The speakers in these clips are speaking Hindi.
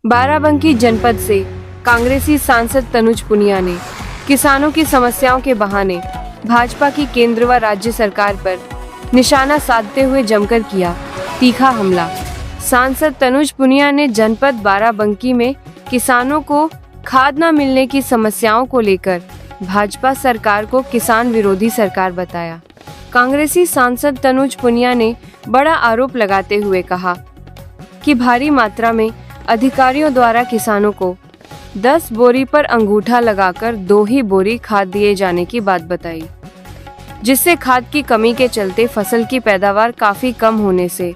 बाराबंकी जनपद से कांग्रेसी सांसद तनुज पुनिया ने किसानों की समस्याओं के बहाने भाजपा की केंद्र व राज्य सरकार पर निशाना साधते हुए जमकर किया तीखा हमला। सांसद तनुज पुनिया ने जनपद बाराबंकी में किसानों को खाद न मिलने की समस्याओं को लेकर भाजपा सरकार को किसान विरोधी सरकार बताया। कांग्रेसी सांसद तनुज पुनिया ने बड़ा आरोप लगाते हुए कहा कि भारी मात्रा में अधिकारियों द्वारा किसानों को 10 बोरी पर अंगूठा लगाकर 2 ही बोरी खाद दिए जाने की बात बताई, जिससे खाद की कमी के चलते फसल की पैदावार काफी कम होने से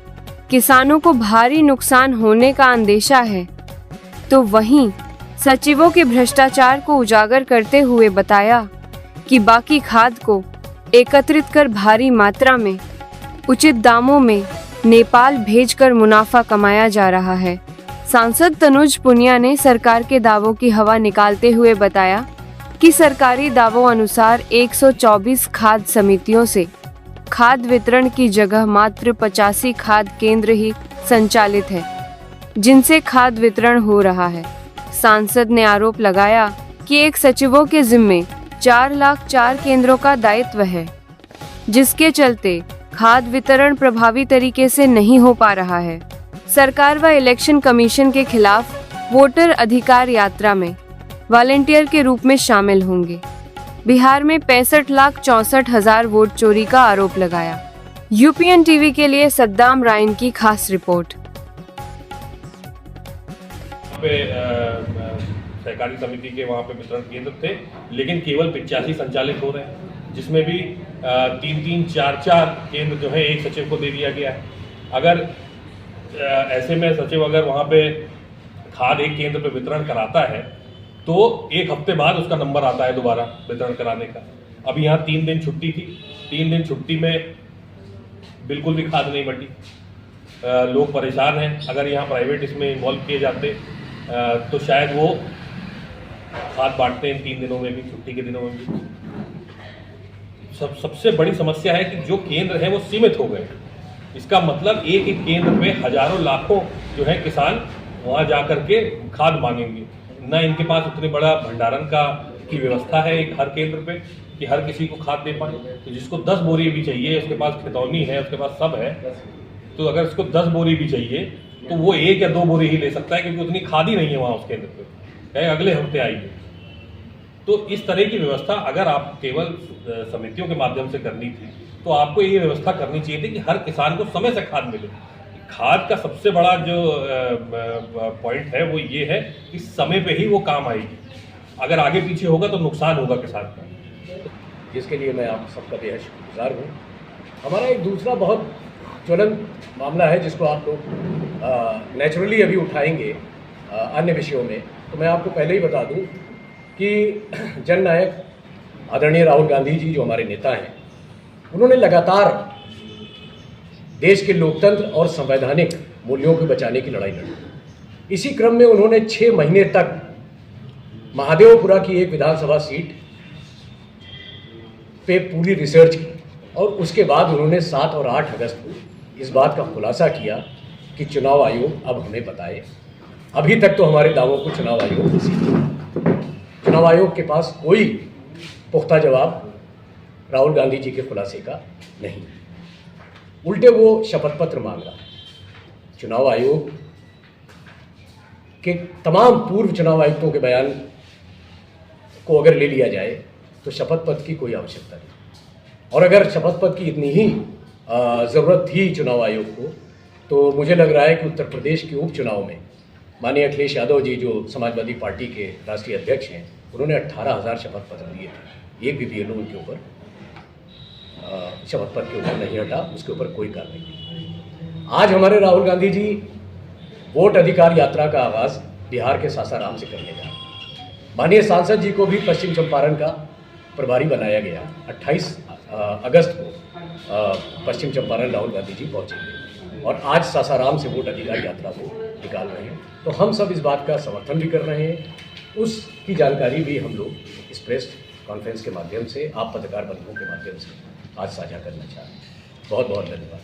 किसानों को भारी नुकसान होने का अंदेशा है। तो वहीं सचिवों के भ्रष्टाचार को उजागर करते हुए बताया कि बाकी खाद को एकत्रित कर भारी मात्रा में उचित दामों में नेपाल भेजकर मुनाफा कमाया जा रहा है। सांसद तनुज पुनिया ने सरकार के दावों की हवा निकालते हुए बताया कि सरकारी दावों अनुसार 124 खाद समितियों से खाद वितरण की जगह मात्र 85 खाद केंद्र ही संचालित है, जिनसे खाद वितरण हो रहा है। सांसद ने आरोप लगाया कि एक सचिवों के जिम्मे 4,04,000 केंद्रों का दायित्व है, जिसके चलते खाद वितरण प्रभावी तरीके से नहीं हो पा रहा है। सरकार व इलेक्शन कमीशन के खिलाफ वोटर अधिकार यात्रा में वॉलेंटियर के रूप में शामिल होंगे। बिहार में 65,64,000 वोट चोरी का आरोप लगाया। यूपीएन टीवी के लिए सद्दाम रायन की खास रिपोर्ट। सहकारी समिति के वहाँ पे वितरण केंद्र थे, लेकिन केवल 85 संचालित हो रहे हैं, जिसमें भी 3-3, 4-4 केंद्र जो है एक सचिव को दे दिया गया है। अगर ऐसे में सचिव अगर वहाँ पे खाद एक केंद्र पे वितरण कराता है तो एक हफ्ते बाद उसका नंबर आता है दोबारा वितरण कराने का। अब यहाँ 3 दिन छुट्टी थी, 3 दिन छुट्टी में बिल्कुल भी खाद नहीं बटी। लोग परेशान हैं। अगर यहाँ प्राइवेट इसमें इन्वॉल्व किए जाते तो शायद वो खाद बांटते हैं इन 3 दिनों में भी, छुट्टी के दिनों में भी। सबसे बड़ी समस्या है कि जो केंद्र है वो सीमित हो गए। इसका मतलब एक एक केंद्र पे हजारों लाखों जो है किसान वहाँ जा करके खाद मांगेंगे। न इनके पास उतने बड़ा भंडारण की व्यवस्था है एक हर केंद्र पे कि हर किसी को खाद दे पाए। तो जिसको 10 बोरी भी चाहिए, उसके पास खितौनी है, उसके पास सब है, तो अगर उसको 10 बोरी भी चाहिए तो वो 1 या 2 बोरी ही ले सकता है, क्योंकि उतनी खाद ही नहीं है वहाँ उस केंद्र पे। कहे अगले हफ्ते आइए। तो इस तरह की व्यवस्था अगर आप केवल समितियों के माध्यम से करनी थी तो आपको ये व्यवस्था करनी चाहिए थी कि हर किसान को समय से खाद मिले। खाद का सबसे बड़ा जो पॉइंट है वो ये है कि समय पे ही वो काम आएगी। अगर आगे पीछे होगा तो नुकसान होगा किसान का, जिसके लिए मैं आप सबका बेहद शुक्रगुजार हूँ। हमारा एक दूसरा बहुत ज्वलंत मामला है जिसको आप लोग नेचुरली अभी उठाएंगे अन्य विषयों में। तो मैं आपको पहले ही बता दूं कि जननायक आदरणीय राहुल गांधी जी जो हमारे नेता हैं, उन्होंने लगातार देश के लोकतंत्र और संवैधानिक मूल्यों को बचाने की लड़ाई लड़ी। इसी क्रम में उन्होंने 6 महीने तक महादेवपुरा की एक विधानसभा सीट पे पूरी रिसर्च की और उसके बाद उन्होंने 7 और 8 अगस्त को इस बात का खुलासा किया कि चुनाव आयोग अब हमें बताए। अभी तक तो हमारे दावों को चुनाव आयोग चुनाव आयोग के पास कोई पुख्ता जवाब राहुल गांधी जी के खुलासे का नहीं। उल्टे वो शपथ पत्र मांग रहा है। चुनाव आयोग के तमाम पूर्व चुनाव आयुक्तों के बयान को अगर ले लिया जाए तो शपथ पत्र की कोई आवश्यकता नहीं। और अगर शपथ पत्र की इतनी ही ज़रूरत थी चुनाव आयोग को, तो मुझे लग रहा है कि उत्तर प्रदेश के उपचुनाव में माननीय अखिलेश यादव जी जो समाजवादी पार्टी के राष्ट्रीय अध्यक्ष हैं, उन्होंने 18,000 शपथ पत्र दिए थे। एक भी BLO उनके ऊपर शपथ पत्र के ऊपर नहीं हटा, उसके ऊपर कोई कार्रवाई नहीं। आज हमारे राहुल गांधी जी वोट अधिकार यात्रा का आगाज बिहार के सासाराम से करने जा रहे हैं। माननीय सांसद जी को भी पश्चिम चंपारण का प्रभारी बनाया गया। 28 अगस्त को पश्चिम चंपारण राहुल गांधी जी पहुंचेंगे और आज सासाराम से वोट अधिकार यात्रा को निकाल रहे हैं। तो हम सब इस बात का समर्थन भी कर रहे हैं। उसकी जानकारी भी हम लोग इस प्रेस कॉन्फ्रेंस के माध्यम से, आप पत्रकार बंधुओं के माध्यम से आज साझा करना चाह रहे हैं। बहुत बहुत धन्यवाद।